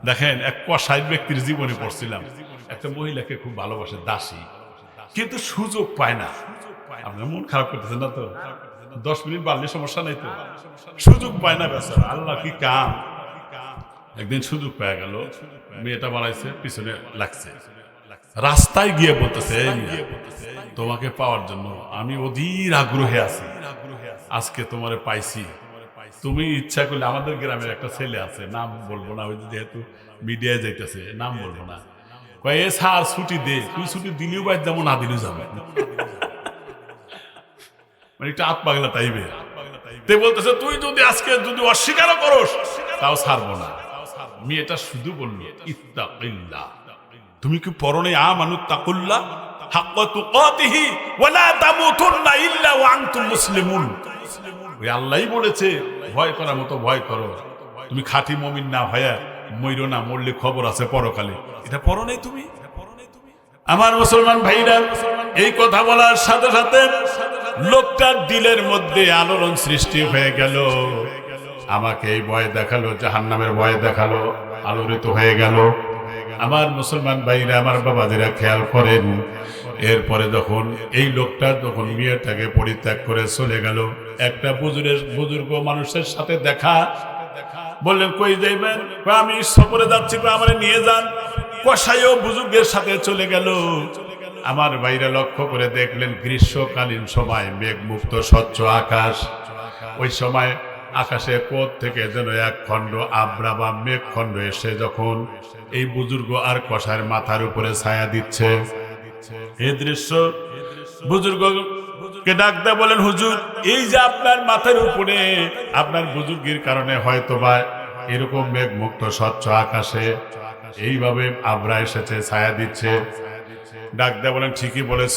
দেখেন এক কসাই ব্যক্তির জীবনে পড়ছিলাম, একটা মহিলাকে খুব ভালোবাসে, দাসী, কিন্তু সুযোগ পায় না। আপনার মন খারাপ করতেছেন না তো? 10 মিনিট বাড়লে সমস্যা নাই তো? সুযোগ পায় না বেচারা, আল্লাহ কি কাম। একদিন সুযোগ পেয়ে গেল, মেয়েটা বাড়াইছে, পিছনে লাগছে, রাস্তায় গিয়ে বলতেছে, "এই মিয়া, তোমাকে পাওয়ার জন্য আমি অধীর আগ্রহে আছি, আজকে তোমারে পাইছি, তুমি ইচ্ছা করলে।" আমাদের গ্রামের একটা ছেলে আছে, নাম বলবো না, ওই যেহেতু মিডিয়ায় যাইতেছে, নাম বলবো না, কয় এ স্যার ছুটি দে, তুই ছুটি দিলেও বাইর যাবো, না দিলেও যাবে। মানে একটা আত পাগলা টাইপের। তে বলতেছে, তুই যদি আজকে যদি অস্বীকারও করস তাও ছাড়বো না। মেয়েটা শুধু বলল, ইত্তাকিল্লাহ, তুমি কি পড়ো নাই আমানু তাকুল্লাহ হাক্কা তুকাতিহি ওয়া লা তামুতুন্না ইল্লা ওয়া আনতুম মুসলিমুন। ওই আল্লাহই বলেছে ভয় করার মতো ভয় করো, তুমি খাঁটি মুমিন না হয়ে মইরো না, মরলে খবর আছে পরকালে। এটা পড়ো নাই তুমি? আমার মুসলমান ভাইরা, এই কথা বলার সাথে সাথে লোকটার দিলের মধ্যে আলোড়ন সৃষ্টি হয়ে গেল। আমাকে এই ভয় দেখালো, জাহান্নামের ভয় দেখালো, আলোড়িত হয়ে গেল। আমার মুসলমান ভাইরা, আমার বাবাজিরা খেয়াল করেন, এরপরে যখন এই লোকটা যখন মেয়েটাকে পরিত্যাগ করে চলে গেল, একটা বুজুর্গ মানুষের সাথে দেখা, বললেন কই যাইবেন? আমি সফরে যাচ্ছি, আমারে নিয়ে যান। কসাইও বুজুর্গের সাথে চলে গেল। আমার ভাইরা লক্ষ্য করে দেখলেন গ্রীষ্মকালীন সময়, মেঘ মুক্ত স্বচ্ছ আকাশ। ওই সময় আকাশে কোথ থেকে যেন এক খণ্ড আবরা বা মেঘ খণ্ড এসে যখন এই বুজুর্গ আর কসাইয়ের মাথার উপরে ছায়া দিচ্ছে, এই দৃশ্য বুজুর্গকে ডাক দেয়, বলেন হুজুর, এই যে আপনার মাথার উপরে আপনার বুজুর্গের কারণে হয়তোবা এরকম মেঘ মুক্ত স্বচ্ছ আকাশে এইভাবে আবরা এসেছে, ছায়া দিচ্ছে। ডাক দেয়, বলেন ঠিকই বলেছ।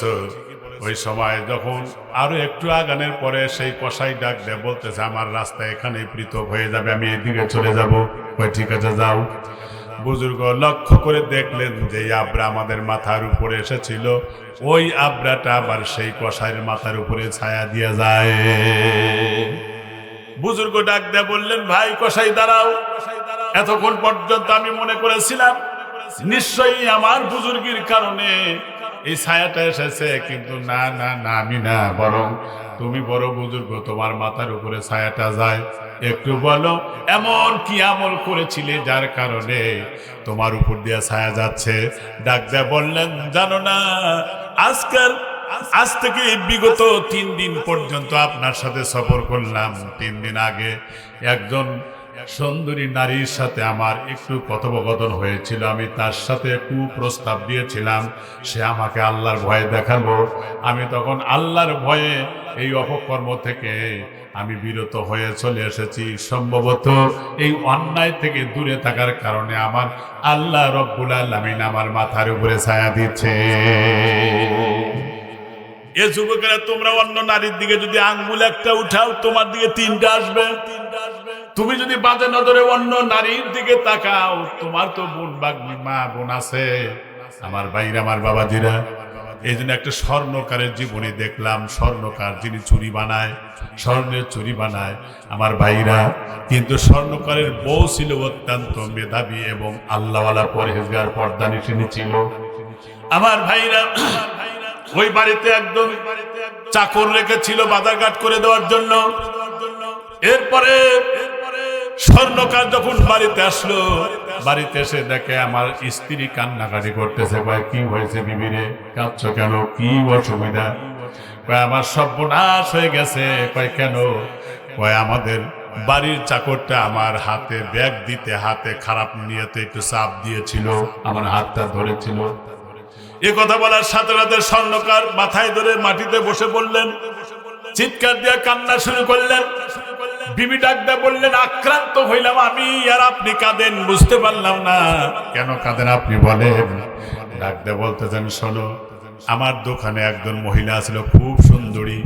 ওই সময় যখন আরো একটু আগানোর পরে সেই কসাই ডাক দেয়, বলতেছে আমার রাস্তা এখানেই পৃথক হয়ে যাবে, আমি এদিকে চলে যাব। কই ঠিক আছে, যাও। বুজুর্গ লক্ষ্য করে দেখলেন যে আবরা আমাদের মাথার উপরে এসেছিল, ওই আবরাটা আবার সেই কসাইয়ের মাথার উপরে ছায়া দিয়ে যায়। বুজুর্গ ডাক দেয়, বললেন ভাই কসাই দাঁড়াও, এতক্ষণ পর্যন্ত আমি মনে করেছিলাম নিশ্চয়ই আমার বুজুর্গের কারণে এই ছায়াটা এসেছে, কিন্তু না না না, আমি না, বরং তুমি বড় বুজুর্গ, তোমার মাথার উপরে ছায়াটা যায়। একটু বলো এমন কি আমল করেছিলে যার কারণে তোমার উপর দিয়ে ছায়া যাচ্ছে? ডাক দেয়া বললেন, জানো না, আজ থেকে বিগত 3 দিন পর্যন্ত আপনার সাথে সফর করলাম। 3 দিন আগে একজন সুন্দরী নারীর সাথে আমার একটু কথোপকথন হয়েছিল, আমি তার সাথে একটু প্রস্তাব দিয়েছিলাম, সে আমাকে আল্লাহর ভয়ে দেখাবো। আমি তখন আল্লাহর ভয়ে এই অপকর্ম থেকে আমি বিরত হয়ে চলে এসেছি। সম্ভবত এই অন্যায় থেকে দূরে থাকার কারণে আমার আল্লাহ রব্বুল আলামিন আমার মাথার উপরে ছায়া দিচ্ছে। এ যুবকেরা, তোমরা অন্য নারীর দিকে যদি আঙ্গুল একটা উঠাও, তোমার দিকে 3টা আসবে। তুমি যদি বাজে নজরে অন্য নারীর দিকে তাকাও, তোমার তো বোন বা মা বোন আছে। আমার ভাইরা, আমার বাবাজিরা, এই জন্য একটা স্বর্ণকারের জীবনী দেখলাম। স্বর্ণকার যিনি চুরি বানায়, স্বর্ণের চুরি বানায় আমার ভাইরা, কিন্তু স্বর্ণকারের বউ ছিল অত্যন্ত মেধাবী এবং আল্লাহওয়ালা পরহেজগার পর্দানিশিনী ছিল। আমার ভাইরা, ওই বাড়িতে একজন চাকর রেখেছিল বাজারঘাট করে দেওয়ার জন্য। এরপরে স্বর্ণকার যখন বাড়িতে আসলো, বাড়িতে এসে দেখে আমার স্ত্রী কান্নাকাটি করতেছে। কয় কি হয়েছে বিবিরে, কাঁদছ কেন, কি অসুবিধা? কয় আমার সর্বনাশ হয়ে গেছে। কয় কেন? কয় আমাদের বাড়ির চাকরটা আমার হাতে ব্যাগ দিতে হাতে খারাপ নিয়েতে একটু চাপ দিয়েছিল, আমার হাতটা ধরেছিল। এ কথা বলার সাথে সাথে স্বর্ণকার মাথায় ধরে মাটিতে বসে পড়লেন, চিৎকার দিয়ে কান্না শুরু করলেন। বিবি ডাক দিয়ে বললেন, আক্রান্ত হইলাম আমি, আর আপনি কাঁদেন, বুঝতে পারলাম না কেন কাঁদেন আপনি বলেন। ডাক দিয়ে বলতেছেন, শোনো, আমার দোকানে একজন মহিলা ছিল খুব সুন্দরী,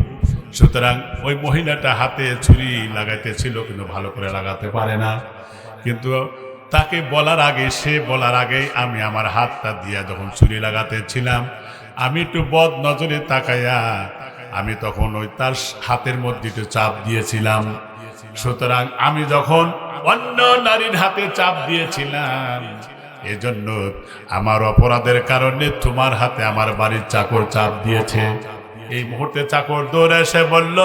সুতরাং ওই মহিলাটা হাতে ছুরি লাগাইতেছিল, কিন্তু ভালো করে লাগাতে পারে না। কিন্তু তাকে বলার আগে, সে বলার আগেই আমি আমার হাতটা দিয়া যখন ছুরি লাগাতেছিলাম, আমি একটু বদ নজরে তাকাইয়া আমি তখন ওই তার হাতের মধ্যে একটু চাপ দিয়েছিলাম। সুতরাং আমি যখন অন্য নারীর হাতে চাপ দিয়েছিলাম, এজন্য আমার অপরাধের কারণে তোমার হাতে আমার বাড়ির চাকর চাপ দিয়েছে। এই মুহূর্তে চাকর দৌড়ে এসে বলল,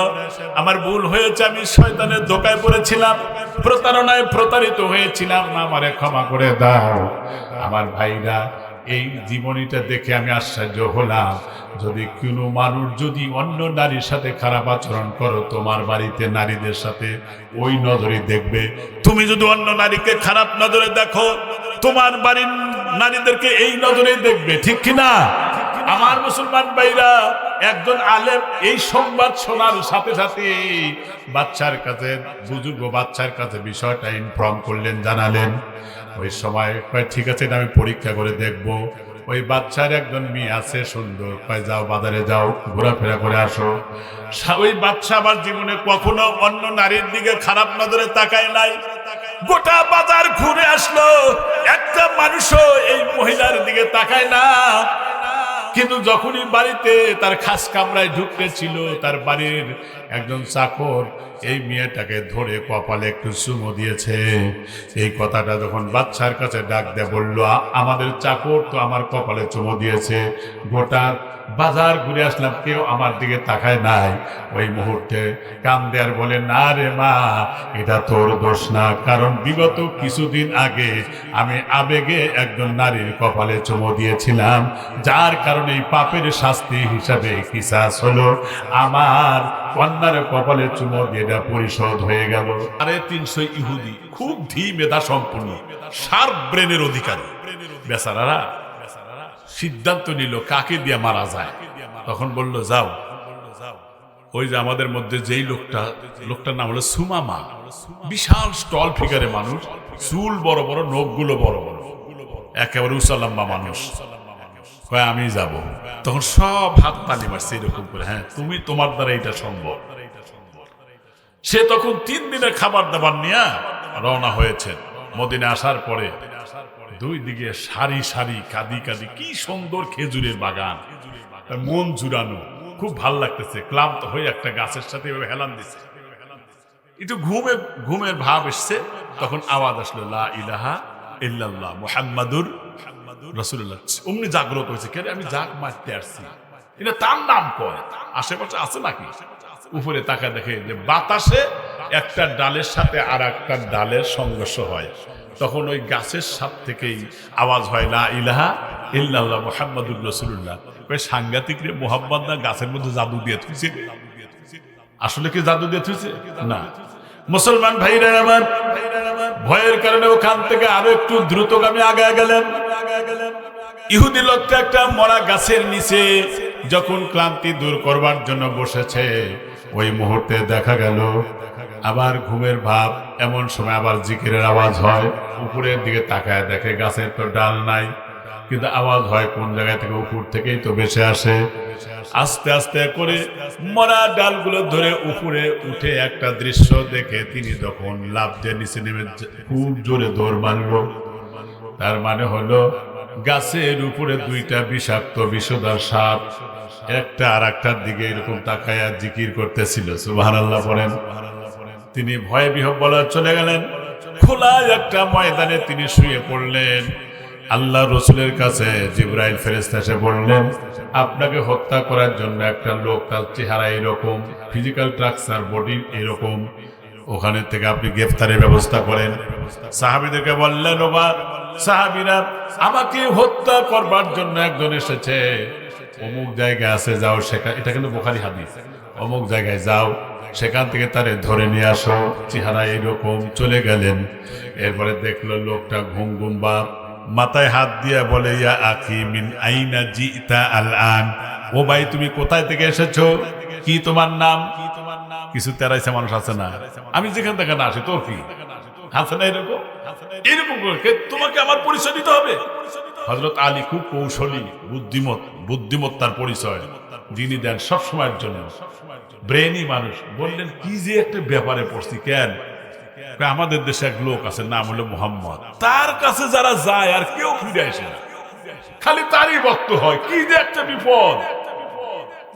আমার ভুল হয়েছে, আমি শয়তানের ধোঁকায় পড়েছিলাম, প্রতারণায় প্রতারিত হয়েছিলাম, আমারে ক্ষমা করে দাও। আমার ভাইরা, এই জীবনীটা দেখে আমি আশ্চর্য হলাম, যদি কোনো মানুষ যদি অন্য নারীর সাথে খারাপ আচরণ করো, তোমার বাড়িতে নারীদের সাথে ওই নজরে দেখবে। তুমি যদি অন্য নারীকে খারাপ নজরে দেখো, তোমার বাড়ির নারীদেরকে এই নজরেই দেখবে, ঠিক কিনা? আমার মুসলমান ভাইরা, একজন আলেম এই সংবাদ শোনার সাথে সাথে বাচ্চার কাছে, বুজুর্গ বাচ্চার কাছে বিষয়টা ইনফর্ম করলেন, জানালেন। ওই সময় ঠিক আছে, আমি পরীক্ষা করে দেখব। ওই বাচ্চার একজন মেয়ে আছে সুন্দর, যাও বাজারে যাও, ঘোরাফেরা করে আসো। ওই বাচ্চা আমার জীবনে কখনো অন্য নারীর দিকে খারাপ নজরে তাকায় নাই। গোটা বাজার ঘুরে আসলো, একটা মানুষও এই মহিলার দিকে তাকায় না। কিন্তু যখনই বাড়িতে তার খাস কামরায় ঢুকতেছিল, তার বাড়ির একজন চাকর এই মেয়েটাকে ধরে কপালে একটু চুমো দিয়েছে। এই কথাটা যখন বাচ্চার কাছে ডাক দিয়ে বলল, আমাদের চাকর তো আমার কপালে চুমো দিয়েছে, গোটা বাজার ঘুরে আসলাম, কেউ আমার দিকে তাকায় নাই। ওই মুহূর্তে কান্দে আর বলে, না রে মা, এটা তোর দোষ না, কারণ বিগত কিছুদিন আগে আমি আবেগে একজন নারীর কপালে চুমো দিয়েছিলাম, যার কারণে এই পাপের শাস্তি হিসাবে কিসাস হলো, আমার কন্যার কপালে চুমো দিয়ে এটা পরিশোধ হয়ে গেল। 350 ইহুদি, খুব ধী মেধা সম্পন্ন, শার্প ব্রেনের অধিকারী বেচারারা সিদ্ধান্ত নিল কাকে দিয়ে মারা যায়। তখন বলল, যাও, ওই যে আমাদের মধ্যে যেই লোকটার নাম হলো সুমামা, বিশাল স্টল ফিগারে মানুষ, চুল বড় বড়, নখগুলো বড় বড়, একেবারে উসালাম্বা মানুষ, আমি যাব। তখন সব হাত তালি মারছে এরকম করে, হ্যাঁ তুমি, তোমার দ্বারা এটা সম্ভব। সে তখন 3 দিনের খাবার দাবার নিয়ে রওনা হয়েছে। মদিনা আসার পরে দুই দিকে সারি সারি, কাদি কাদি, কি সুন্দর খেজুরের বাগান, মন জুড়ানো, খুব ভাল লাগতেছে। ক্লান্ত হয়ে একটা গাছের সাথে হেলান দিচ্ছে, একটু ঘুমের ভাব এসছে। তখন আওয়াজ আসলো, লা ইলাহা ইল্লাল্লাহ মুহাম্মাদুর রাসূলুল্লাহ। অমনি জাগ্রত হয়েছে, কেন আমি জাগ মারতে আসছি, এটা তার নাম কয়, আশেপাশে আছে নাকি? উপরে তাকা দেখে যে বাতাসে একটা ডালের সাথে আর একটা ডালের সংঘর্ষ হয়, তখন ওই গাছের সাপ থেকেই আওয়াজ হয়, লা ইলাহা ইল্লাল্লাহ মুহাম্মাদুর রাসূলুল্লাহ। সাংঘাতিক রে, মুহাম্মদ না গাছের মধ্যে জাদু দিয়ে থুইছে? আসলে কি জাদু দিয়ে থুইছে? না। মুসলমান ভাইরা আমার, ভয়ের কারণে ওখান থেকে আরো একটু দ্রুতগামী আগে গেলেন। ইহুদি লোকটা একটা মরা গাছের নিচে যখন ক্লান্তি দূর করবার জন্য বসেছে, ওই মুহূর্তে দেখা গেল আবার ঘুমের ভাব। এমন সময় আবার জিকিরের আওয়াজ হয়, উপরের দিকে তাকায় দেখে গাছের তো ডাল নাই, কিন্তু আওয়াজ হয় কোন জায়গা থেকে, উপর থেকেই তো ভেসে আসে। আস্তে আস্তে করে মরা ডালগুলো ধরে উপরে উঠে একটা দৃশ্য দেখে তিনি তখন লাফ দিয়ে নিচে নেমে খুব জোরে দৌড় মারল। তার মানে হলো গাছের উপরে 2টা বিষাক্ত বিষধর সাপ একটা আর একটার দিকে এরকম তাকায়া জিকির করতেছিল। সুবহানাল্লাহ পড়েন। তিনি ভয়ে বিহ্বল চলে গেলেন। খোলা একটা ময়দানে তিনি শুয়ে পড়লেন। আল্লাহ রসুলের কাছে জিবরাইল ফেরেশতা এসে বললেন, আপনাকে হত্যা করার জন্য একটা লোক, তার চেহারা এরকম, ফিজিক্যাল স্ট্রাকচার, বডি এরকম, ওখানে থেকে আপনি গ্রেফতারের ব্যবস্থা করেন। সাহাবীদেরকে বললেন, ওবা সাহাবীরা, আমাকে হত্যা করবার জন্য একজন এসেছে, অমুক জায়গায় আছে, যাও সেখানে, এটা কিন্তু বুখারী হাদিস, অমুক জায়গায় যাও, সেখান থেকে তারে ধরে নিয়ে আসো, চেহারা এইরকম। চলে গেলেন। এরপরে দেখলো লোকটা ঘুম ঘুম বাপ, মাথায় হাত দিয়ে বলে, ইয়া আখি মিন আইনা জিতা আল-আন, ও ভাই তুমি কোথায় থেকে এসেছো, কি তোমার নাম? কিছু তেরাইছে মানুষ আছে না, আমি যেখান থেকে না আসি তোর কি আছে না, এরকম এরকম করে তোমাকে আমার পরিচয় দিতে হবে। হযরত আলী খুব কৌশলী, বুদ্ধিমত্তার পরিচয় যিনি দেন সবসময়ের জন্য, ব্রেনি মানুষ। বললেন, কি যে একটা ব্যাপারে পড়ছি, কেন? আমাদের দেশে এক লোক আছে, নাম হলো মুহাম্মদ, তার কাছে যারা যায় আর কেউ ফিরে আসে না, খালি তারই ভক্ত হয়, কি যে একটা বিপদ।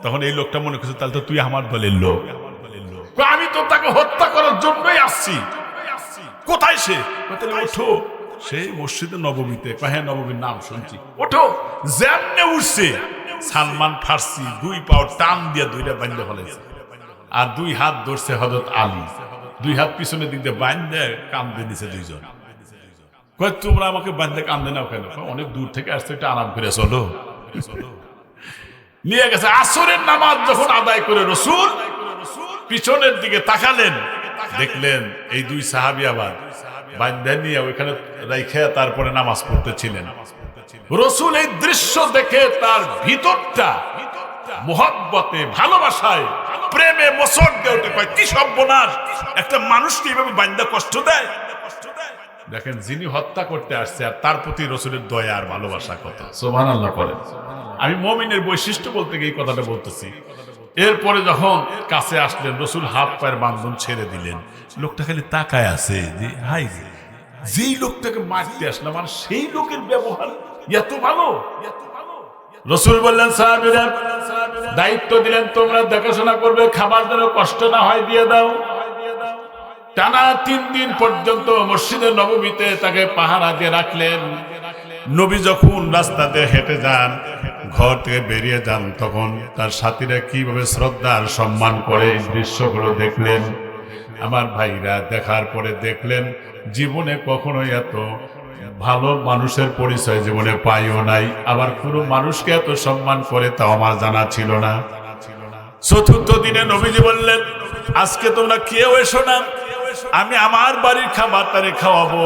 তখন এই লোকটা মনে করছে, তাহলে তো তুই আমার দলের লোক, আমি তো তাকে হত্যা করার জন্যই আসছি। কোথায় সে? তাহলে ওঠো, সেই মসজিদে নববীতে। হ্যাঁ, নববীর নাম শুনছি। ওঠো। যেমনে উঠছে, সালমান ফার্সি 2 পাও টান দিয়ে 2টা বান্ধে ফেলেছে, আর 2 হাত ধরছে হযরত আলী, 2 হাত পিছনের দিক দিয়ে বান্ধে কান্দে নিছে দুইজন। কয় তোমরা আমাকে বান্ধে কান্দে নাও কেন? অনেক দূর থেকে আসছে, এটা আরাম করে চলো। নিয়ে গেছে। আসরের নামাজ যখন আদায় করে রাসূল পিছনের দিকে তাকালেন, দেখলেন এই 2 সাহাবী আবার বান্ধে নিয়ে ওইখানে রাইখা তারপরে নামাজ পড়তেছিলেন। রাসূল এই দৃশ্য দেখে তার ভিতরটা মুহাব্বতে, ভালোবাসায়, প্রেমে মোচড় দিয়ে ওঠে। কয় কি সর্বনাশ, একটা মানুষকে এইভাবে বান্ধা কষ্ট দেয়। দেখেন, যিনি হত্যা করতে আসছে আর তার প্রতি রাসূলের দয়া আর ভালোবাসা কত। সুবহানাল্লাহ করেন। আমি মুমিনের বৈশিষ্ট্য বলতে গিয়ে এই কথাটা বলতেছি। এরপরে যখন কাছে আসলেন, রাসূল হাত পায়ের বাঁধন ছেড়ে দিলেন। লোকটা খালি তাকায় আছে যে হাই, যেই লোকটাকে মারতে আসলাম আর সেই লোকের ব্যবহার এত ভালো। রাসূল বললেন, সাহাবীরা দায়িত্ব দিলেন, তোমরা দেখাশোনা করবে, খাবার যেন কষ্ট না হয় দিয়ে দাও। টানা 3 দিন পর্যন্ত মসজিদে নববীতে তাকে পাহারা দিয়ে রাখলেন। নবী যখন রাস্তাতে হেঁটে যান, ঘর থেকে বেরিয়ে যান, তখন তার সাথীরা কিভাবে শ্রদ্ধা আর সম্মান করে দৃশ্যগুলো দেখলেন। আমার ভাইরা দেখার পরে দেখলেন, জীবনে কখনোই এত ভালো মানুষের পরিচয় জীবনে পাইও নাই। আবার কোনো মানুষকে এত সম্মান করে তা আমার জানা ছিল না। 4র্থ দিনে নবীজি বললেন, আজকে তোমরা কেউ এসো না, আমি আমার বাড়ির খাবার তারে খাওয়াবো।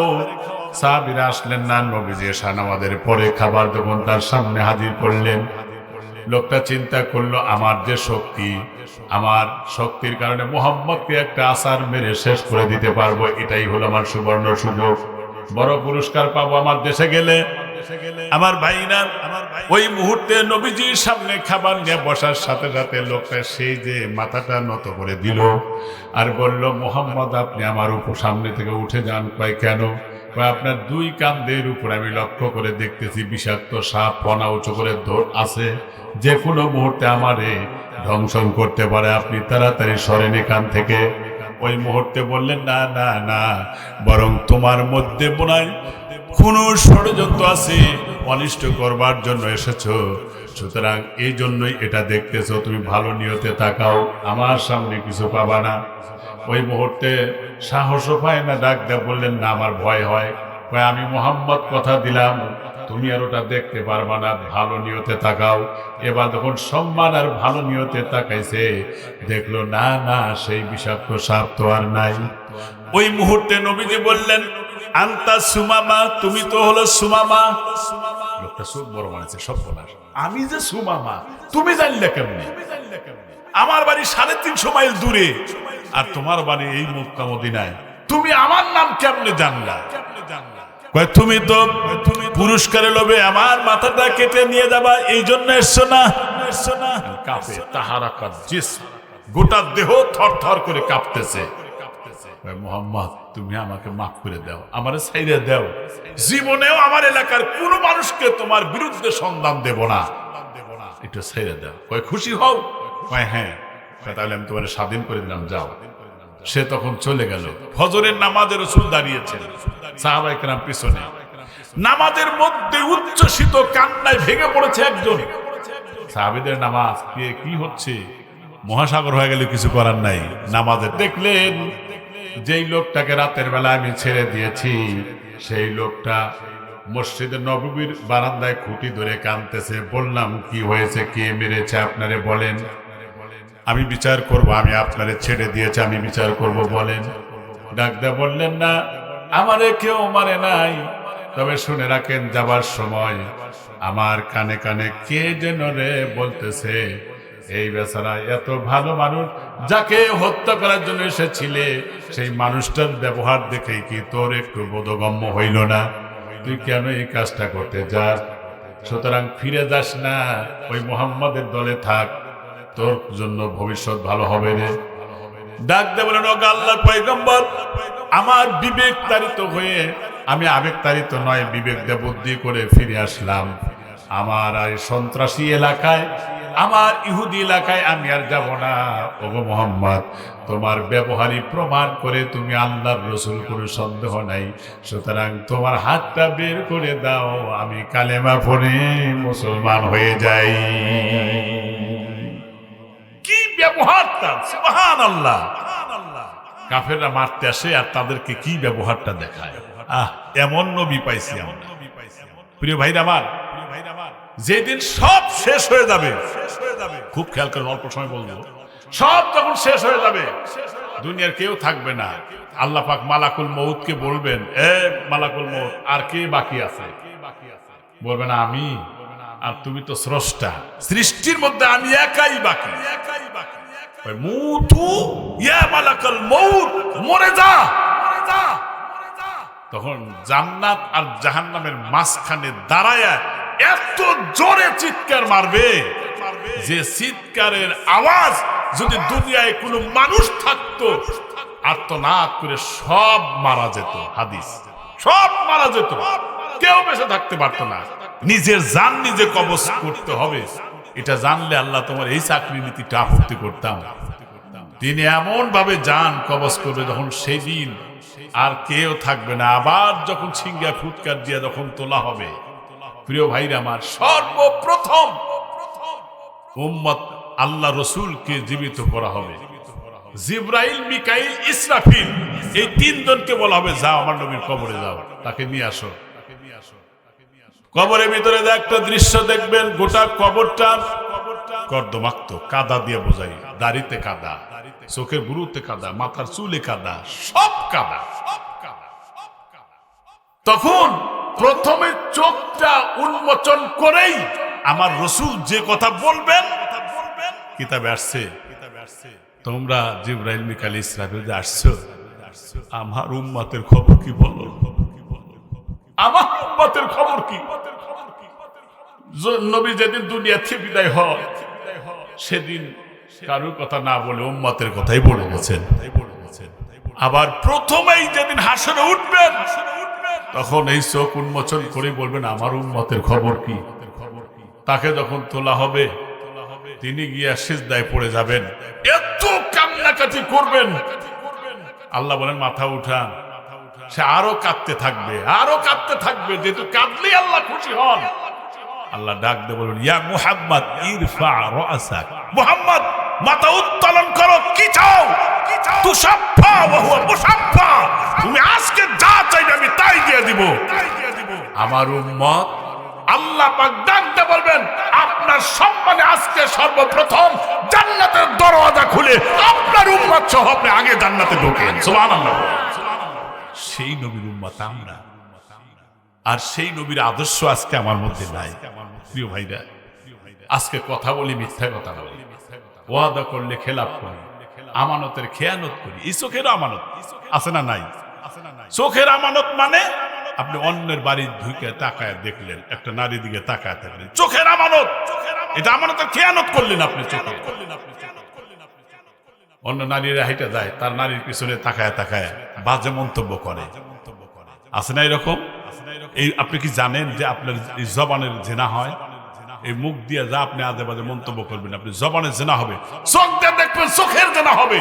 সাহাবীরা আসলেন না। নবীজি এসে নামাজের পরে খাবার যখন তার সামনে হাজির করলেন, লোকটা চিন্তা করলো, আমার যে শক্তি, আমার শক্তির কারণে মুহাম্মদকে একটা আছাড় মেরে শেষ করে দিতে পারবো। এটাই হলো আমার সুবর্ণ সুযোগ, বড় পুরস্কার পাবো আমার দেশে গেলে। আমার ভাইরা, ওই মুহূর্তে নবীজির সামনে খাবার নিয়ে বসার সাথে সাথে লোকটা সেই যে মাথাটা নত করে দিল আর বলল, মুহাম্মদ আপনি আমার উপর সামনে থেকে উঠে যান। কয় কেন? কয় আপনার 2 কাঁধের উপর আমি লক্ষ্য করে দেখতেছি বিষাক্ত সাপ ফনা উঁচু করে আছে, যে কোনো মুহূর্তে আমারে ধ্বংসন করতে পারে, আপনি তাড়াতাড়ি সরেন এখান থেকে। ওই মুহূর্তে বললেন, না না না, বরং তোমার মধ্যে বোনায় কোন ষড়যন্ত্র আছে, অনিষ্ট করবার জন্য এসেছো, সুতরাং এই জন্যই এটা দেখতেছো, তুমি ভালো নিয়তে তাকাও, আমার সামনে কিছু পাবা না। ওই মুহূর্তে সাহসও পায় না, ডাক দেয়া বললেন, না আমার ভয় হয়। আমি মুহাম্মদ কথা দিলাম, তুমি আর ওটা দেখতে পারবা না, ভালো নিয়তে তাকাও। এবার যখন সম্মান আর ভালো নিয়তে তাকাইছে, দেখলো না না, সেই বিষাক্ত সাপ তো আর নাই। ওই মুহূর্তে নবীজি বললেন, আনতা সুমামা, তুমি তো হলো সুমামা। লোকটা চোখ বড় বানাইছে, সব বলার, আমি যে সুমামা তুমি জানলে কেমনে? আমার বাড়ি 350 মাইল দূরে, আর তোমার বাড়ি এই মক্কা মদিনায়, তুমি আমার নাম কেমনে জানলা? তুমি তো পুরস্কারের লোভে আমার মাথাটা কেটে নিয়ে যাবা, এই জন্য এসছো না? কাঁপে তাহারাকাত জিসম, গোটা দেহ থরথর করে কাঁপতেছে। মুহাম্মদ তুমি আমাকে মাফ করে দাও, আমারে ছাইরে দাও, জীবনেও আমার এলাকার কোন মানুষকে তোমার বিরুদ্ধে সন্ধান দেব না, একটু ছাইরে দাও। কয় খুশি হও? কয় হ্যাঁ। তাহলে আমি তোমার স্বাধীন করে দিলাম, যাও। সে তখন চলে গেল। ফজরের নামাজে রাসূল দাঁড়িয়েছেন, সাহাবায়ে কেরাম পিছনে। নামাজের মধ্যে উচ্ছ্বসিত কান্নায় ভেঙে পড়েছে একজন। সাহাবীদের নামাজ কি হচ্ছে, মহাসাগর হয়ে গেলে কিছু করার নাই। নামাজে দেখলেন যেই লোকটাকে রাতের বেলা আমি ছেড়ে দিয়েছি, সেই লোকটা মসজিদে নববীর বারান্দায় খুঁটি ধরে কাঁদতেছে। বললাম, কি হয়েছে, কে মেরেছে আপনারে বলেন, আমি বিচার করব, আমি আপনারে ছেড়ে দিয়েছি, আমি বিচার করব, বলেন। ডাকদা বললেন, না আমারে কেউ মারে নাই, তবে শুনে রাখেন, যাবার সময় আমার কানে কানে কে যেন রে বলতেছে, এই বেচারা এত ভালো মানুষ, যাকে হত্যা করার জন্য এসেছিলে, সেই মানুষটার ব্যবহার দেখেই কি তোর একটু বোধগম্য হইল না? তুই কেন এই কাজটা করতে যাস? সুতরাং ফিরে যাস না, ওই মুহাম্মাদের দলে থাক, তোর জন্য ভবিষ্যৎ ভালো হবে রে। ডাক দে বলেন, ও আল্লাহর পয়গম্বর, আমার বিবেক তাড়িত হয়ে, আমি আবেগ তাড়িত নয়, বিবেক দিয়ে বুদ্ধি করে ফিরে আসলাম। আমার এই সন্ত্রাসী এলাকায় আমার ইহুদি এলাকায় আমি আর যাব না। ওগো মুহাম্মদ, তোমার ব্যবহারই প্রমাণ করে তুমি আল্লাহর রাসূল, কোনো সন্দেহ নাই। সুতরাং তোমার হাতটা বের করে দাও, আমি কালেমা পড়ে মুসলমান হয়ে যাই। কি ব্যবহার তার! সুবহানাল্লাহ। কাফেররা মারতে আসে আর তাদেরকে কি ব্যবহারটা দেখায়। এমন নবী পাইছি আমরা। প্রিয় ভাইরা আমার, যেদিন সব শেষ হয়ে যাবে, খুব খেয়াল করেন, অল্প সময় বলবো, সব যখন শেষ হয়ে যাবে, দুনিয়ার কেউ থাকবে না, আল্লাহ পাক মালাকুল মউতকে বলবেন, এ মালাকুল মউত, আর কে বাকি আছে? বলবেন আমি। আর তুমি তো স্রষ্টা, সৃষ্টির মধ্যে আমি একাই বাকি। মুতু ইয়া মালাকুল মউত, মরে যা। তখন জান্নাত আর জাহান্নামের মাঝখানে দাঁড়ায়া এত জোরে চিৎকার মারবে যে চিৎকারের আওয়াজ যদি দুনিয়ায় কোনো মানুষ থাকতো, আর্তনাদ করে সব মারা যেত। হাদিস, সব মারা যেত, কেউ বেঁচে থাকতে পারতো না। নিজের জান নিজে কবজ করতে হবে, এটা জানলে আল্লাহ তোমার এই চাকরি নীতিটা আপত্তি করতাম। তিনি এমন ভাবে জান কবজ করবে যখন সেই দিন আর কেউ থাকবে না। আবার যখন সিংহা ফুৎকার দিয়ে যখন তোলা হবে, প্রিয় ভাইরা আমার, সর্বপ্রথম উম্মত আল্লাহ রসুলকে জীবিত করা হবে। জিব্রাইল, মিকাইল, ইসরাফিল, এই তিনজনকে বলা হবে, যাও আমার নবীর কবরে যাও, তাকে নিয়ে আসো। কবরের ভিতরে একটা দৃশ্য দেখবেন, গোটা কবরটা কর্দমাক্ত, কাদা দিয়ে বোঝাই, দাড়িতে কাদা, চোখের গুরুতে কাদা, মাথার চুলে কাদা, সব কাদা। তখন প্রথমে চোখটা উন্মোচন করেই আমার রসুল যে কথা বলবেন, কিতাবে আসছে, তোমরা জিবরাইল, মিকাইল, ইসরাফিল যে আসছো, আমার উম্মতের খবর কি বলো, আমার উম্মতের খবর কি? নবী যেদিন দুনিয়া থেকে বিদায় হয়, সেদিন কারোর কথা না বলে উম্মতের কথাই বলে গেছেন। আবার প্রথমেই যেদিন হাসরে উঠবেন, তখন এই চোখ উন্মোচন করে বলবেন, আমার উম্মতের খবর কি? তাকে যখন তোলা হবে, তিনি গিয়া সিজদায় পড়ে যাবেন, এত কান্নাকাটি করবেন, আল্লাহ বলেন মাথা উঠান। সে আরো কাঁদতে থাকবে, আরো কাঁদতে থাকবে, যেহেতু কাঁদলেই আল্লাহ খুশি হন। আল্লাহ ডাক দিয়ে বলবেন, ইয়া মুহাম্মদ ইরফা রাসাক, মুহাম্মদ মাথা উত্তোলন করো, কি চাও? তুসাফা ওয়া হুয়া মুসাফা, তুমি আজকে যা চাইবে আমি তাই দিয়ে দিব। আমার উম্মত, আল্লাহ পাক ডাক দিয়ে বলবেন, আপনার সম্মানে আজকে সর্বপ্রথম জান্নাতের দরওয়াজা খুলে আপনার উম্মত সহ আপনি আগে জান্নাতে ঢোকেন। সুবহানাল্লাহ। সেই নবীর উম্মত আমরা, আর সেই নবীর আদর্শ আজকে আমার মধ্যে নাই। প্রিয় ভাইরা, আজকে কথা বলি, মিথ্যা কথা বলি, ওয়াদা করলে খেলাপ করি, আমানতের খেয়ানত করি। এই চোখের আমানত আছে না নাই? চোখের আমানত মানে আপনি অন্যের বাড়ির ঢুকে তাকায় দেখলেন, একটা নারী দিকে তাকায় থাকলেন, চোখের আমানত। এটা আমানতের খেয়ানত করলেন আপনি চোখে। অন্য নারীরা হেঁটে যায়, তার নারীর পিছনে তাকায় তাকায় বাজে মন্তব্য করে, আছে না এরকম? এই আপনি কি জানেন যে আপনার এই জবানের জেনা হয়? এই মুখ দিয়ে যা আপনি আজে বাজে মন্তব্য করবেন, আপনি জবানের জেনা হবে। চোখ দিয়ে দেখবেন, চোখের জেনা হবে।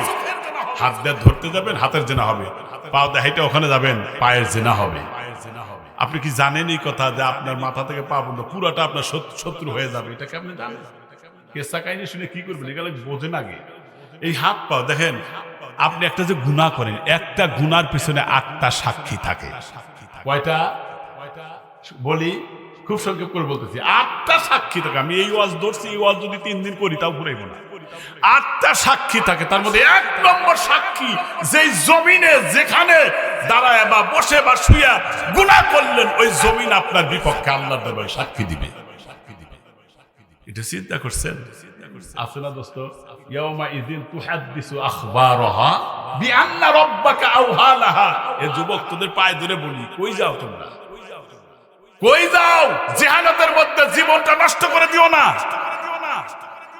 হাত দিয়ে ধরতে যাবেন, হাতের জেনা হবে। পা দিয়ে হেঁটে ওখানে যাবেন, পায়ের জেনা হবে। আপনি কি জানেন এই কথা যে আপনার মাথা থেকে পা পর্যন্ত পুরাটা আপনার শত্রু হয়ে যাবে? এটাকে আপনি জানেন? কেসা কাহিনী শুনে কি করবেন? এগুলো বোঝেন আগে। এই হাত পা দেখেন, আপনি একটা যে গুনাহ করেন, একটা গুনার পিছনে 8টা সাক্ষী থাকে। কয়টা? বলি, খুব সংক্ষেপ করে বলতেছি, 8টা সাক্ষী থাকে। আমি এই ওয়াজ ধরছি, এই ওয়াজ যদি 3 দিন করি তাও ঘুরাইব না। 8টা সাক্ষী থাকে। তার মধ্যে 1 নম্বর সাক্ষী, যেই জমিনে যেখানে দাঁড়ায় বা বসে বা শুয়া গুনাহ করলেন, ওই জমিন আপনার বিপক্ষে আল্লাহর দরবারে সাক্ষী দিবে। এটা চিন্তা করছেন? আছে না দোস্ত? ইয়াউমা ইযিন তুহাদ্দিসু আখবারাহা বিআন্না রাব্বাকা আওহা লাহা। এ যুবক, তোদের পায়ে ধরে বলি, কই যাও তোমরা? কই যাও? জাহান্নামের মধ্যে জীবনটা নষ্ট করে দিও না।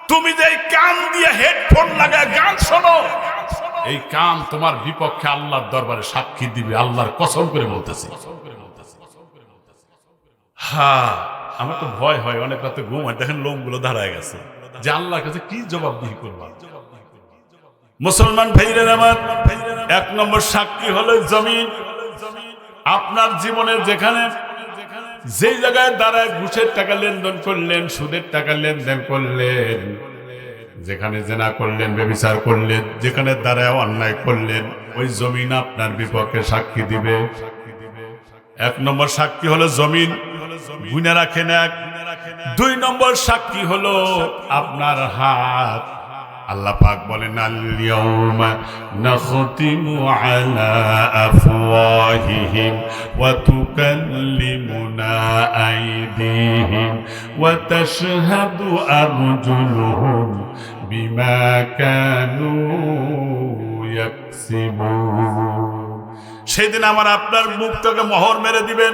তুমি যে কান দিয়ে হেডফোন লাগায় গান শোনো, এই কান তোমার বিপক্ষে আল্লাহর দরবারে সাক্ষী দিবে। আল্লাহর কসম করে বলতেছি। হ্যাঁ, আমার তো ভয় হয়, অনেক রাতে ঘুম হয়, দেখেন লোমগুলো দাঁড়ায় গেছে। যে আল্লাহর কাছে কি জবাবদিহি করবা। মুসলমান ভাইরা আমার, 1 নম্বর সাক্ষী হলো জমিন। আপনার জীবনের যেখানে যেই জায়গায় দাঁড়ায় ঘুষের টাকা লেনদেন করলেন, সুদের টাকা লেনদেন করলেন, যেখানে জেনা করলেন, ব্যভিচার করলেন, যেখানে দাঁড়ায় অন্যায় করলেন, ওই জমিন আপনার বিপক্ষে সাক্ষী দিবে। 1 নম্বর সাক্ষী হলো জমিন, গুনে রাখেন 1। 2 নম্বর সাক্ষী হলো আপনার হাত। আল্লাহ পাক বলেন, আল-ইয়াউমা নাখতিমু আলা আফওয়াহিহিম ওয়া তুকাল্লিমুনা আইদিহিম ওয়া তাশহাদু আরজুলুহুম বিমা কানু ইয়াকসিবুন। সেদিন আমার আপনার মুখটাকে মোহর মেরে দিবেন,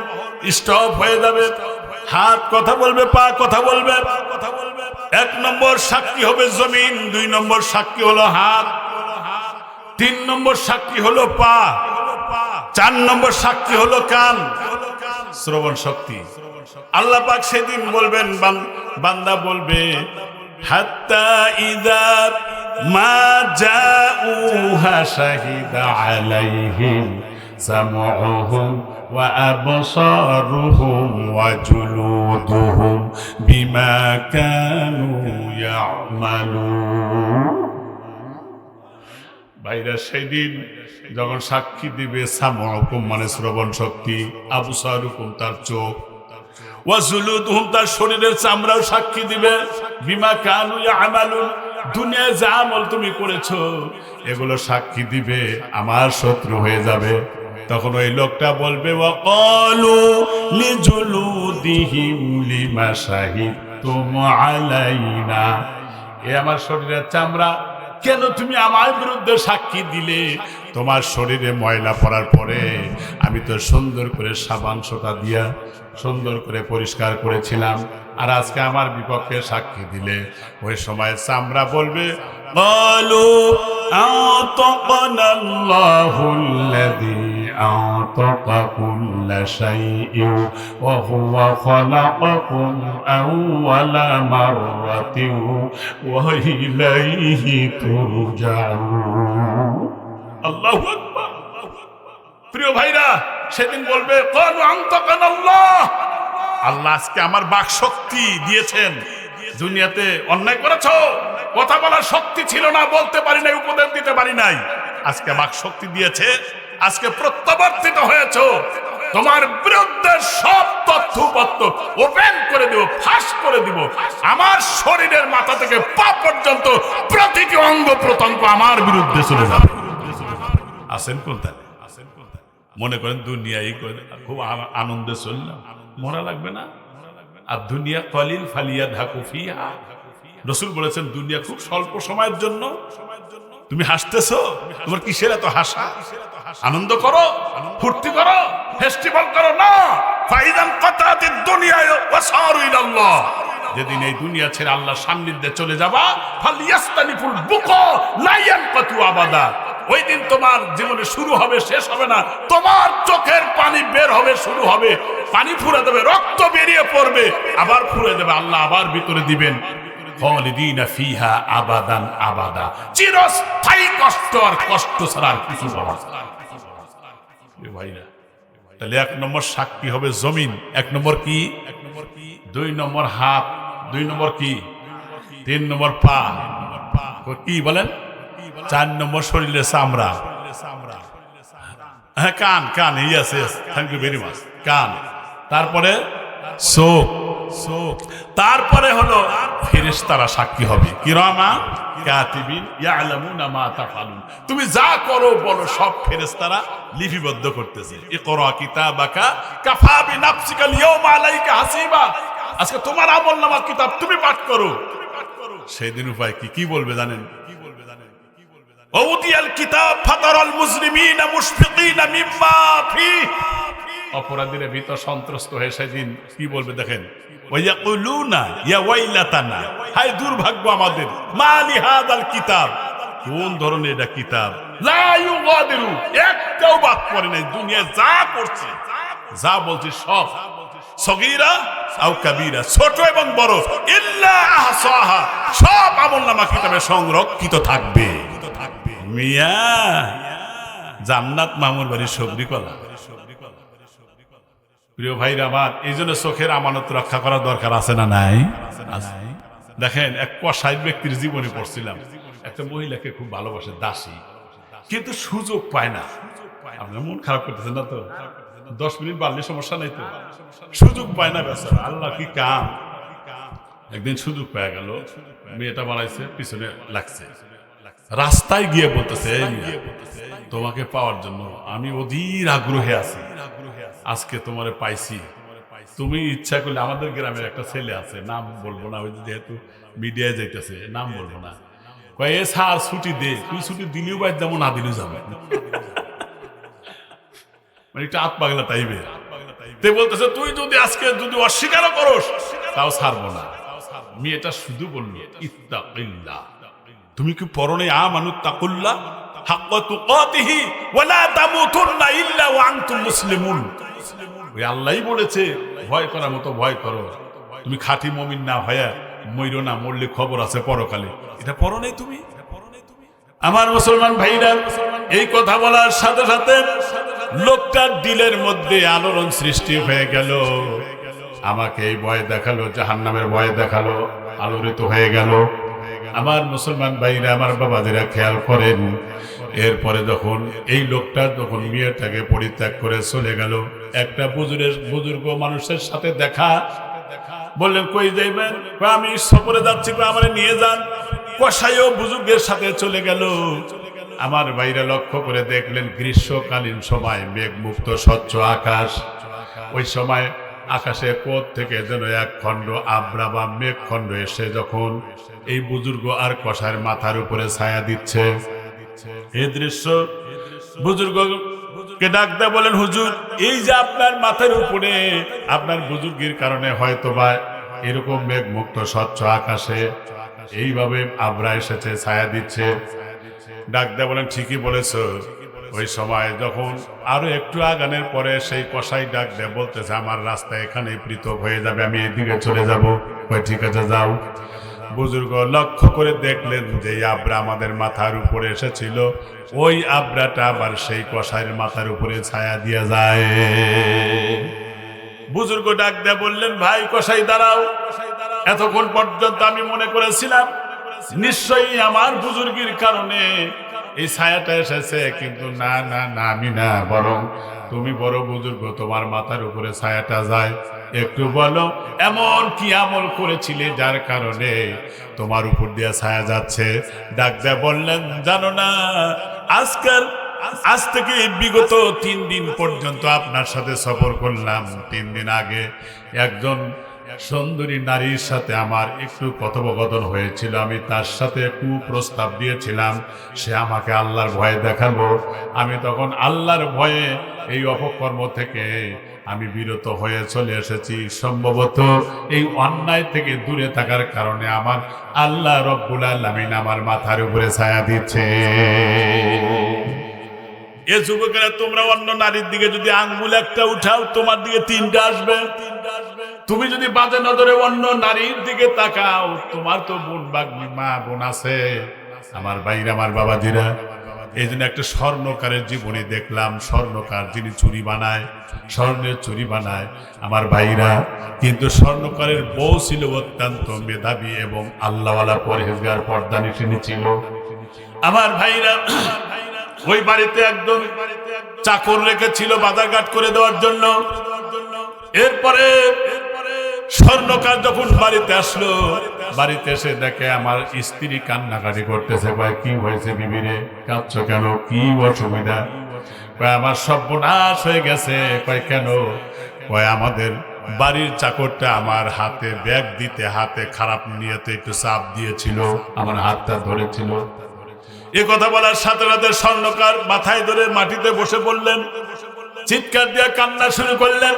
স্টপ হয়ে যাবে। হাত কথা বলবে, পা কথা বলবে। 1 নম্বর সাক্ষী হবে জমিন, 2 নম্বর সাক্ষী হলো হাত, 3 নম্বর সাক্ষী হলো পা, 4 নম্বর সাক্ষী হলো কান, শ্রবণ শক্তি। আল্লাহ পাক সেদিন বলবেন, বান্দা বলবে, হাত্তা ইযা মা জাউহা শাহিদা আলাইহিম সামউহুম ওয়া আবসারুহুম ওয়া জুলুদুহুম বিমা কানু ইয়ামালুন। ভাইরা, সেদিন যখন সাক্ষী দিবে, সামউহুম মানে শ্রবণ শক্তি, আবসারুহুম তার চোখ, ওয়া জুলুদুহুম তার শরীরের চামড়াও সাক্ষী দিবে, বিমা কানু ইয়ামালুন দুনিয়ায় যা আমল তুমি করেছো এগুলো সাক্ষী দিবে, আমার শত্রু হয়ে যাবে। তখন ওই লোকটা বলবে, ওয়াকালু লিজুলুদিহিম লিমা শাহিদতুম আলাইনা, এ আমার শরীরের চামড়া, কেন তুমি আমার বিরুদ্ধে সাক্ষী দিলে? তোমার শরীরে ময়লা পড়ার পরে আমি তো সুন্দর করে সাবান সোটা দিয়া সুন্দর করে পরিষ্কার করেছিলাম, আর আজকে আমার বিপক্ষে সাক্ষী দিলে। ওই সময় চামড়া বলবে, ক্বালু আতাকানাল্লাহুল্লাযী আতাকা কুল্লা শাইইন ওয়া হুয়া খালাকাকুম আউওয়ালা মাররাতিন ওয়া ইলাইহি তুরজাউন। আল্লাহু আকবার। প্রিয় ভাইরা, সেদিন বলবে, ক্বালু আতাকানাল্লাহ, আল্লাহ আজকে আমার বাক শক্তি দিয়েছেন। দুনিয়াতে অন্যায় করেছো, কথা বলার শক্তি ছিল না, বলতে পারি নাই, উপদেশ দিতে পারি নাই, আজকে বাক শক্তি দিয়েছে, আজকে প্রত্যাবর্তিত হয়েছো, তোমার বিরুদ্ধে সব তথ্যপত্র ওপেন করে দিব, ফাঁস করে দিব। আমার শরীরের মাথা থেকে পা পর্যন্ত প্রতিটি অঙ্গ প্রত্যঙ্গ আমার বিরুদ্ধে চলে যাবে। আসেন কোথায়? মনে করেন দুনিয়ায় খুব আনন্দে চললাম, মরা লাগবে না। আর দুনিয়া কলিল ফালিয়া ধাকু ফিহা, রাসূল বলেছেন দুনিয়া খুব স্বল্প সময়ের জন্য। তুমি হাসতেছো, তোমার কিসের এত হাসা? আনন্দ করো, ফুর্তি করো, ফেস্টিভ্যাল করো না। ফাইদান কাতাতিদ দুনিয়া ওয়া সারু ইলাল্লাহ, যেদিন এই দুনিয়া ছেড়ে আল্লাহর সান্নিধ্যে চলে যাবা, ফালিয়াস্তানিফুল বুকা লা ইয়ানকাতু আবাদা, ওই দিন তোমার জীবনে শুরু হবে, শেষ হবে না। তোমার চোখের পানি বের হবে, শুরু হবে, পানি ফুরে দেবে, রক্ত বেরিয়ে পড়বে, আবার ফুরে দেবে, আল্লাহ আবার ভিতরে দিবেন, খালিদিনা ফিহা আবাদান আবাদা, চিরস্থায়ী কষ্ট, আর কষ্ট ছাড়া আর কিছু পাওয়া যায় না। ভাইরা, তাহলে 1 নম্বর সাক্ষী হবে জমিন, 1 নম্বর কি? 2 নম্বর হাত, 2 নম্বর কি? 3 নম্বর পা, কি বলেন? 4 নম্বর শরীরের চামড়া, হ্যাঁ কান, কান, yes yes, thank you very much, কান। তারপরে চোখ, তারপরে হলো ফেরেশতারা সাক্ষী হবে, কিরামান কাতিবিন ইয়ালামুনা মা তাফআলুন, তুমি যা করো বলো সব ফেরেশতারা লিপিবদ্ধ করতেছে। ইকরা কিতাবাকা কাফা বিনাফসিকা আল-ইয়াওমা আলাইকা হাসিবা, আজকে তোমার আমলনামার কিতাব তুমি পাঠ করো। সেদিন উপায় কি বলবে জানেন? ওউদিয়াল কিতাব ফাতারাল মুজরিমিনা মুশফিকিনা মিম্মা ফিহি, অপরাধীরা ভীত সন্ত্রস্ত হয়ে সেদিন কি বলবে দেখেন, ওয়ায়াকুলুনা ইয়া ওয়াইলাতানা, হায় দুর্ভাগ্য আমাদের, মালি হাদাল কিতাব, কোন ধরনের এটা কিতাব, লা ইউগাদিরু, একটাও বাদ পড়ে নাই, দুনিয়া যা করছে, যা বলছে সব সগীরা আও কাবীরা, ছোট এবং বড়, ইল্লা আহসাহা, সব আমলনামা কিতাবে সংরক্ষিত থাকবে। মিয়া জান্নাত মামুর বাড়ির সবরি কলা। প্রিয় ভাইরা আমার, এই জন্য চোখের আমানত রক্ষা করার দরকার আছে না নাই? দেখেন, এক কসাই ব্যক্তির জীবনে পড়ছিলাম, একটা মহিলাকে খুব ভালোবাসে, দাসী, কিন্তু সুযোগ পায় না। আপনার মন খারাপ করতেছেন না তো? 10 মিনিট বাড়লে সমস্যা নাই তো? সুযোগ পায় না বেচারা, আল্লাহ কি কাম। একদিন সুযোগ পেয়ে গেল, মেয়েটা বানাইছে, পিছনে লাগছে, রাস্তায় গিয়ে বলতেছে, তোমাকে পাওয়ার জন্য আমি অধীর আগ্রহে আছি, আজকে তোমারে পাইছি, তুমি ইচ্ছা করলে, আমাদের গ্রামের একটা ছেলে আছে, নাম বলবো না, ওই যেহেতু মিডিয়ায় যাইতেছে, নাম বলবো না, কয় এ স্যার ছুটি দে, তুই ছুটি দিলেও বাইর যাবো, না দিলেও যাবে, মানে একটা আত পাগলা টাইপের। তে বলতেছে, তুই যদি আজকে যদি অস্বীকারও করস তাও ছাড়বো না। মেয়েটা শুধু বলল, ইত্তাকিল্লাহ, তুমি কি পরনে আমানুত তাকুল্লাহ হাক্কা তুকাতিহি ওয়া লা তামুতুন্না ইল্লা ওয়া আনতুম মুসলিমুন। ওই আল্লাহই বলেছে, ভয় করার মতো ভয় করো, তুমি খাঁটি মুমিন না হয়ে মইরো না, মরলে খবর আছে পরকালে, এটা পড়ো নাই তুমি? আমার মুসলমান ভাইরা, এই কথা বলার সাথে সাথে লোকটার দিলের মধ্যে আলোড়ন সৃষ্টি হয়ে গেল। আমাকে এই ভয় দেখালো, জাহান্নামের ভয় দেখালো, আলোড়িত হয়ে গেল। আমার মুসলমান ভাইরা, আমার বাবাদেরা খেয়াল করেন, এরপরে যখন এই লোকটা যখন মেয়েটাকে পরিত্যাগ করে চলে গেল, একটা বুজুর্গ মানুষের সাথে দেখা, বললেন কই যাইবেন? আমি সফরে যাচ্ছি, আমারে নিয়ে যান। কসাইও বুজুর্গের সাথে চলে গেল। আমার ভাইরা লক্ষ্য করে দেখলেন, গ্রীষ্মকালীন সময়, মেঘ মুক্ত স্বচ্ছ আকাশ, ওই সময় আকাশে কোথ থেকে যেন এক খণ্ড আবরা বা মেঘ খণ্ড এসে যখন এই বুজুর্গ আর কসাইয়ের মাথার উপরে ছায়া দিচ্ছে, এই দৃশ্য বুজুর্গকে ডাক দেয়, বলেন হুজুর, এই যে আপনার মাথার উপরে আপনার বুজুর্গের কারণে হয়তোবা এরকম মেঘ মুক্ত স্বচ্ছ আকাশে এইভাবে আবরা এসেছে, ছায়া দিচ্ছে। ডাক দেয়, বলেন ঠিকই বলেছ। ওই সময় যখন আরো একটু আগানোর পরে সেই কসাই ডাক দেয়, বলতেছে, আমার রাস্তা এখানেই পৃথক হয়ে যাবে, আমি এদিকে চলে যাব। ঠিক আছে, যাও। বুজুর্গ লক্ষ্য করে দেখলেন যে আবরা আমাদের মাথার উপরে এসেছিল, ওই আবরাটা আবার সেই কসাইয়ের মাথার উপরে ছায়া দিয়ে যায়। বুজুর্গ ডাক দেয়, বললেন, ভাই কসাই দাঁড়াও, এতক্ষণ পর্যন্ত আমি মনে করেছিলাম নিশ্চয়ই আমার বুজুর্গের কারণে এই ছায়াটা এসেছে, কিন্তু না না না, আমি না, বরং তুমি বড় বুজুর্গ, তোমার মাথার উপরে ছায়াটা যায়। একটু বলো, এমন কি আমল করেছিলে যার কারণে তোমার উপর দিয়ে ছায়া যাচ্ছে? ডাক দেয়া বললেন, জানো না, আজ থেকে বিগত 3 দিন পর্যন্ত আপনার সাথে সফর করলাম। 3 দিন আগে একজন সুন্দরী নারীর সাথে আমার একটু কথোপকথন হয়েছিল, আমি তার সাথে একটু প্রস্তাব দিয়েছিলাম, সে আমাকে আল্লাহর ভয় দেখালো। আমি তখন আল্লাহর ভয়ে এই অপকর্ম থেকে আমি বিরত হয়ে চলে এসেছি। সম্ভবত এই অন্যায় থেকে দূরে থাকার কারণে আমার আল্লাহ রব্বুল আলামিন আমার মাথার উপরে ছায়া দিচ্ছে। এ যুবকেরা, তোমরা অন্য নারীর দিকে যদি আঙ্গুল একটা উঠাও, তোমার দিকে 3টা আসবে। তুমি যদি বাজে নজরে অন্য নারীর দিকে তাকাও, তোমার তো মা বোন আছে। আমার ভাইরা, আমার বাবাজিরা, এই জন্য একটা স্বর্ণকারের জীবনী দেখলাম। স্বর্ণকার যিনি চুরি বানায়, স্বর্ণের চুরি বানায় আমার ভাইরা, কিন্তু স্বর্ণকারের বউ ছিল অত্যন্ত মেধাবী এবং আল্লাহওয়ালা, পরহেজগার, পর্দানিশিনী ছিল। আমার ভাইরা, ওই বাড়িতে একজন চাকর রেখেছিল বাজারঘাট করে দেওয়ার জন্য। এরপরে স্বর্ণকার যখন বাড়িতে আসলো, বাড়িতে এসে দেখে আমার স্ত্রী কান্নাকাটি করতেছে। কয়, কি হয়েছে বিবিরে, কাঁদছ কেন, কি অসুবিধা? কয়, আমার সর্বনাশ হয়ে গেছে। কয়, কেন? কয়, আমাদের বাড়ির চাকরটা আমার হাতে ব্যাগ দিতে হাতে খারাপ নিয়েতে একটু চাপ দিয়েছিল, আমার হাতটা ধরেছিল। এ কথা বলার সাথে সাথে স্বর্ণকার মাথায় ধরে মাটিতে বসে পড়লেন, চিৎকার দিয়ে কান্না শুরু করলেন।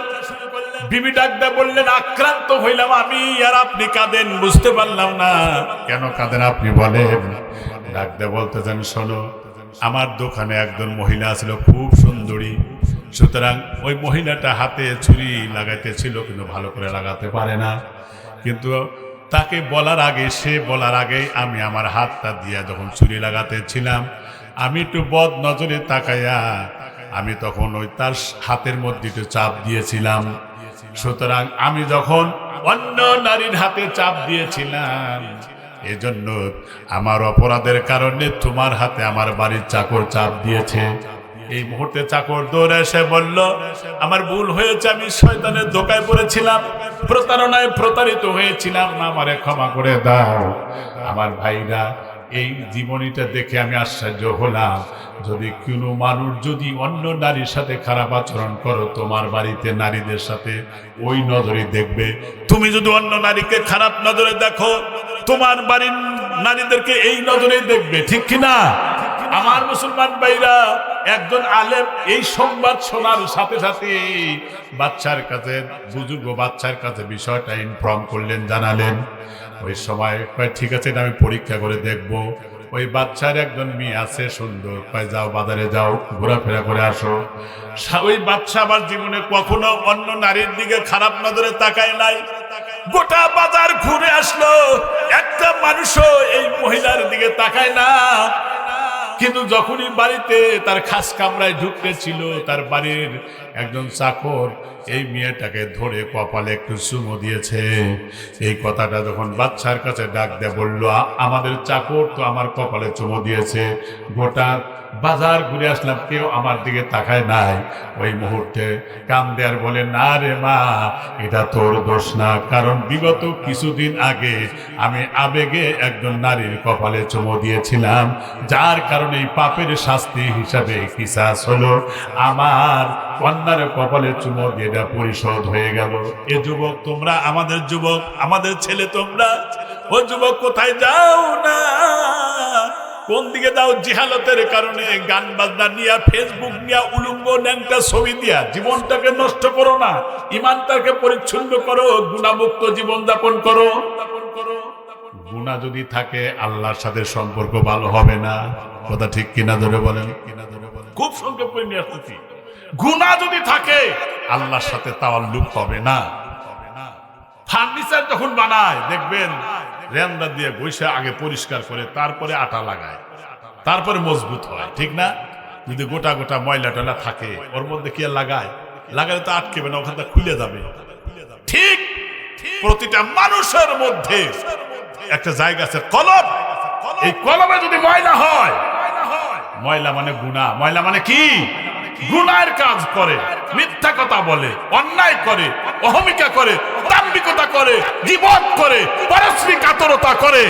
বিবি ডাকতে বললেন, আক্রান্ত হইলাম আমি, আর আপনি কাঁদেন, বুঝতে পারলাম না কেন কাঁদেন আপনি বলেন। ডাকতে বলতেছেন, শোনো, আমার দোকানে একজন মহিলা ছিল, খুব সুন্দরী, সুতরাং ওই মহিলাটা হাতে ছুরি লাগাইতেছিল, কিন্তু ভালো করে লাগাতে পারে না। কিন্তু তাকে বলার আগে, সে বলার আগেই আমি আমার হাতটা দিয়া যখন ছুরি লাগাতেছিলাম, আমি একটু বদ নজরে তাকাইয়া আমি তখন ওই তার হাতের মধ্যে একটু চাপ দিয়েছিলাম। সুতরাং আমি যখন অন্য নারীর হাতে চাপ দিয়েছিলাম, এজন্য আমার অপরাধের কারণে তোমার হাতে আমার বাড়ির চাকর চাপ দিয়েছে। এই মুহূর্তে চাকর দৌড়ে এসে বলল, আমার ভুল হয়েছে, আমি শয়তানের ধোকায় পড়েছিলাম, প্রতারণায় প্রতারিত হয়েছিলাম, আমারে ক্ষমা করে দাও। আমার ভাইরা, এই জীবনীটা দেখে আমি আশ্চর্য হলাম। যদি কোনো মানুষ যদি অন্য নারীর সাথে খারাপ আচরণ করো, তোমার বাড়িতে নারীদের সাথে ওই নজরে দেখবে। তুমি যদি অন্য নারীকে খারাপ নজরে দেখো, তোমার বাড়ির নারীদেরকে এই নজরে দেখবে, ঠিক কিনা? আমার মুসলমান ভাইরা, একজন আলেম এই সংবাদ শোনার সাথে সাথে বাচ্চার কাছে, বুজুর্গ বাচ্চার কাছে বিষয়টা ইনফর্ম করলেন, জানালেন। ওই সময় ঠিক আছে, এটা আমি পরীক্ষা করে দেখব। ওই বাচ্চার একজন মেয়ে আছে সুন্দর, যাও বাজারে যাও, ঘোরাফেরা করে আসো। ওই বাচ্চা আমার জীবনে কখনো অন্য নারীর দিকে খারাপ নজরে তাকায় নাই। গোটা বাজার ঘুরে আসলো, একটা মানুষও এই মহিলার দিকে তাকায় না। কিন্তু যখনই বাড়িতে তার খাস কামরায় ঢুকতেছিল, তার বাড়ির একজন চাকর এই মেয়েটাকে ধরে কপালে একটু চুমো দিয়েছে। এই কথাটা যখন বাচ্চার কাছে ডাক দিয়ে বলল, আমাদের চাকর তো আমার কপালে চুমো দিয়েছে, গোটা বাজার ঘুরে আসলাম, কেউ আমার দিকে তাকায় নাই। ওই মুহূর্তে কান্দে আর বলে, না রে মা, এটা তোর দোষ না, কারণ বিগত কিছুদিন আগে আমি আবেগে একজন নারীর কপালে চুমো দিয়েছিলাম, যার কারণে এই পাপের শাস্তি হিসাবে কিসাস হলো, আমার কন্যার কপালে চুমো দিয়ে এটা পরিশোধ হয়ে গেল। এ যুবক তোমরা, আমাদের যুবক, আমাদের ছেলে তোমরা, ও যুবক কোথায় যাও না? কোন দিকে যাও? জিহালতের কারণে গান বাজনা নিয়ে, ফেসবুক নিয়ে, উলঙ্গ ন্যাংটা ছবি দিয়া জীবনটাকে নষ্ট করো না, ইমানটাকে পরিচ্ছন্ন করো, গুণামুক্ত জীবন যাপন করো। গুনাহ যদি থাকে আল্লাহর সাথে সম্পর্ক ভালো হবে না। কথা ঠিক কিনা ধরে বলেন? খুব সংক্ষেপ করে নিয়ে আসতেছি। গুনাহ যদি থাকে আল্লাহর সাথে তাওয়াল্লুক হবে না। ফার্নিচার যখন বানায় দেখবেন রেন্দা দিয়ে বৈশা আগে পরিষ্কার করে তারপরে আটা লাগায়, তারপরে মজবুত হয়, ঠিক না? যদি গোটা গোটা ময়লা টয়লা থাকে ওর মধ্যে কি আর লাগায়? লাগালে তো আটকেবে না, ওখানটা খুলে যাবে। ঠিক প্রতিটা মানুষের মধ্যে একটা জায়গা আছে, কলব। এই কলবে যদি ময়লা হয়, ময়লা মানে গুনাহ, ময়লা মানে কি? গুনাহের কাজ করে, মিথ্যা কথা বলে, অন্যায় করে, অহমিকা করে, দাম্ভিকতা করে, গীবত করে, পারস্পরিক আতরতা করে,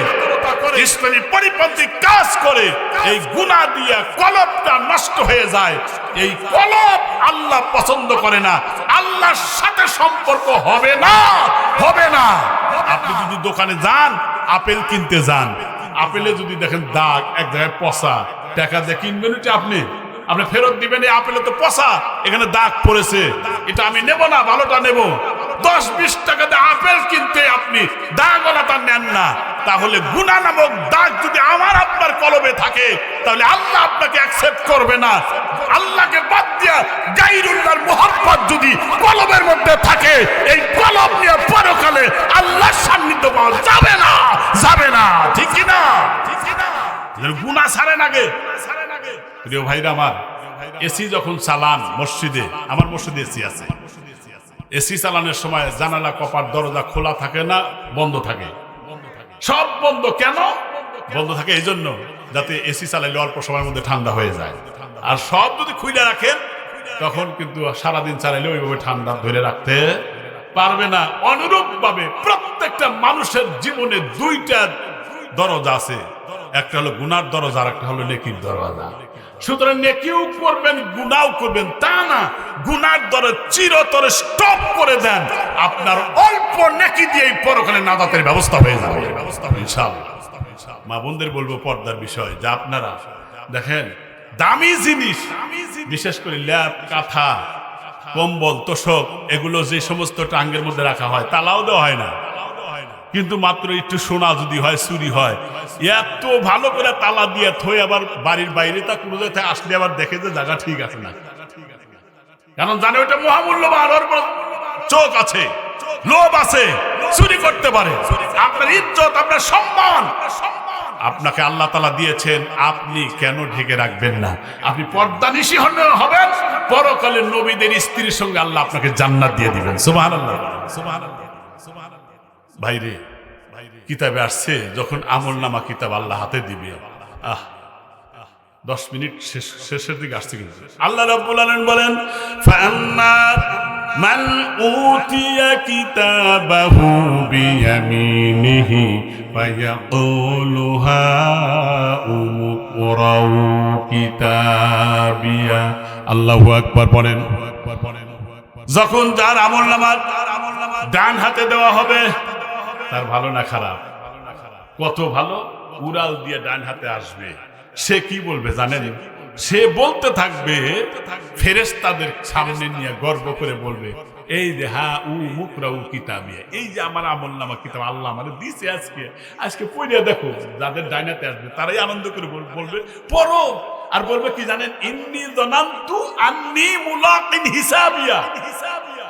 ইসলামী পরিপন্থী কাজ করে। এই গুনাহ দিয়া কলবটা নষ্ট হয়ে যায়। এই কলব আল্লাহ পছন্দ করে না, আল্লাহর সাথে সম্পর্ক হবে না, হবে না। আপনি যদি দোকানে যান, আপেল কিনতে যান, আপেলে যদি দেখেন দাগ, এক জায়গায় পচা, টাকা দিয়ে কিনবেন, আপনি আপনি ফেরত দিবেন, এই আপেলে তো পচা, এখানে দাগ পড়েছে, এটা আমি নেব না, ভালোটা নেব। 10-20 টাকা দিয়ে আপেল কিনতে আপনি দাগওয়ালাটা নেন না। তাহলে গুনাহ নামক দাগ যদি আমার আপনার কলবে থাকে, তাহলে আল্লাহ আপনাকে অ্যাকসেপ্ট করবে না। আল্লাহকে বাদ দিয়া গায়রুল্লাহর মুহাব্বত যদি কলবের মধ্যে থাকে, এই কলব নিয়ে পরকালে আল্লাহর সান্নিধ্য পাওয়া যাবে না, যাবে না, ঠিক কি না? গুনাহ ছাড়েন আগে। প্রিয় ভাইরা আমার, এসি যখন চালান মসজিদে, আমার মসজিদে এসি আছে, এসি চালানোর সময় জানালা, কপাট, দরজা খোলা থাকে না, বন্ধ থাকে, সব বন্ধ। কেন বন্ধ থাকে? এই জন্য যাতে এসি চালাইলে অল্প সময়ের মধ্যে ঠান্ডা হয়ে যায়। আর সব যদি খুলে রাখেন, তখন কিন্তু সারাদিন চালাইলে ওইভাবে ঠান্ডা ধরে রাখতে পারবে না। অনুরূপ ভাবে প্রত্যেকটা মানুষের জীবনে দুইটা দরজা আছে, একটা হলো গুনার দরজা, আর একটা হলো নেকির দরজা। সুতরাং নেকিও করবেন, গুনাও করবেন, তা না গুনার দরজা চিরতরে স্টপ করে দেন, আপনার অল্প নেকি দিয়ে পরকালে নাজাতের ব্যবস্থা হয়ে যাবে, ইনশাআল্লাহ। মা বোনদের বলবো পর্দার বিষয়, যা আপনারা দেখেন দামি জিনিস, বিশেষ করে ল্যাপ, কাঁথা, কম্বল, তোষক, এগুলো যে সমস্ত টাঙ্গের মধ্যে রাখা হয়, তালাও দেওয়া হয় না। কিন্তু মাত্র একটু সোনা যদি হয়, চুরি হয়, এত ভালো করে তালা দিয়ে থই, আবার বাড়ির বাইরে তা কোনো জায়গায় আসলে আবার দেখে যে জায়গা ঠিক আছে না, কারণ জানে ওটা মহামূল্যবান, ওর চোখ আছে, লোভ আছে, চুরি করতে পারে। আপনার ইজ্জত, আপনার সম্মান আপনাকে আল্লাহ তাআলা দিয়েছেন, আপনি কেন ঢেকে রাখবেন না? আপনি পর্দানিশী হবেন, পরকালে নবীদের স্ত্রীর সঙ্গে আল্লাহ আপনাকে জান্নাত দিয়ে দিবেন। সুবহানাল্লাহ, সুবহানাল্লাহ, সুবহানাল্লাহ। ভাইরে, কিতাবে আসছে যখন আমলনামা কিতাব আল্লাহ হাতে দিবে, 10 মিনিট শেষের দিকে আসছে, কিন্তু আল্লাহ রাব্বুল আলামিন বলেন ফাআম্মা মান উতিয়া কিতাবাহু বিয়ামিনিহি ফায়াকুলু হাউমুকরাউ কিতাবিয়া। আল্লাহু আকবার বলেন। যখন যার আমলনামা ডান হাতে দেওয়া হবে, তার ভালো না খারাপ? কত ভালো, উড়াল দিয়ে ডান হাতে আসবে। সে কি বলবে জানেন? সে বলতে থাকবে, ফেরেশতাদের সামনে নিয়ে গর্ব করে বলবে, এই যে মুকরাউ কিতাবিয়া, এই যে আমার আমলনামা কিতাব আল্লাহ আমারে দিয়েছে, আজকে পড়িয়া দেখো। যাদের ডান হাতে আসবে তারাই আনন্দ করে বলবে পড়ো। আর বলবে কি জানেন? ইন্নী যানানতু আন্নী মুলাকিন হিসাবিয়া।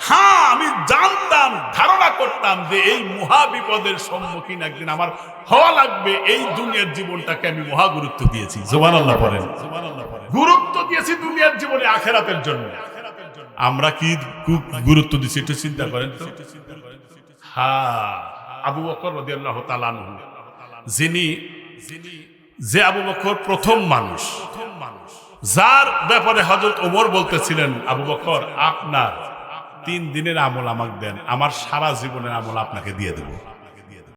হ্যাঁ, আমি জানতাম, ধারণা করতাম যে এই মহা বিপদের সম্মুখীন একদিন আমার হওয়া লাগবে। এই দুনিয়ার জীবনটাকে আমি মহা গুরুত্ব দিয়েছি। সুবহানাল্লাহ পড়েন। গুরুত্ব দিয়েছি দুনিয়ার জীবনে আখিরাতের জন্য। আমরা কি গুরুত্ব দিচ্ছি একটু চিন্তা করেন তো। হ্যাঁ, আবু বকর রাদিয়াল্লাহু তাআলা আনহু, যে আবু বকর প্রথম মানুষ যার ব্যাপারে হযরত ওমর বলতেছিলেন, আবু বকর আপনার 3 দিনের আমল আমাকে দেন, আমার সারা জীবনের আমল আপনাকে দিয়ে দেব।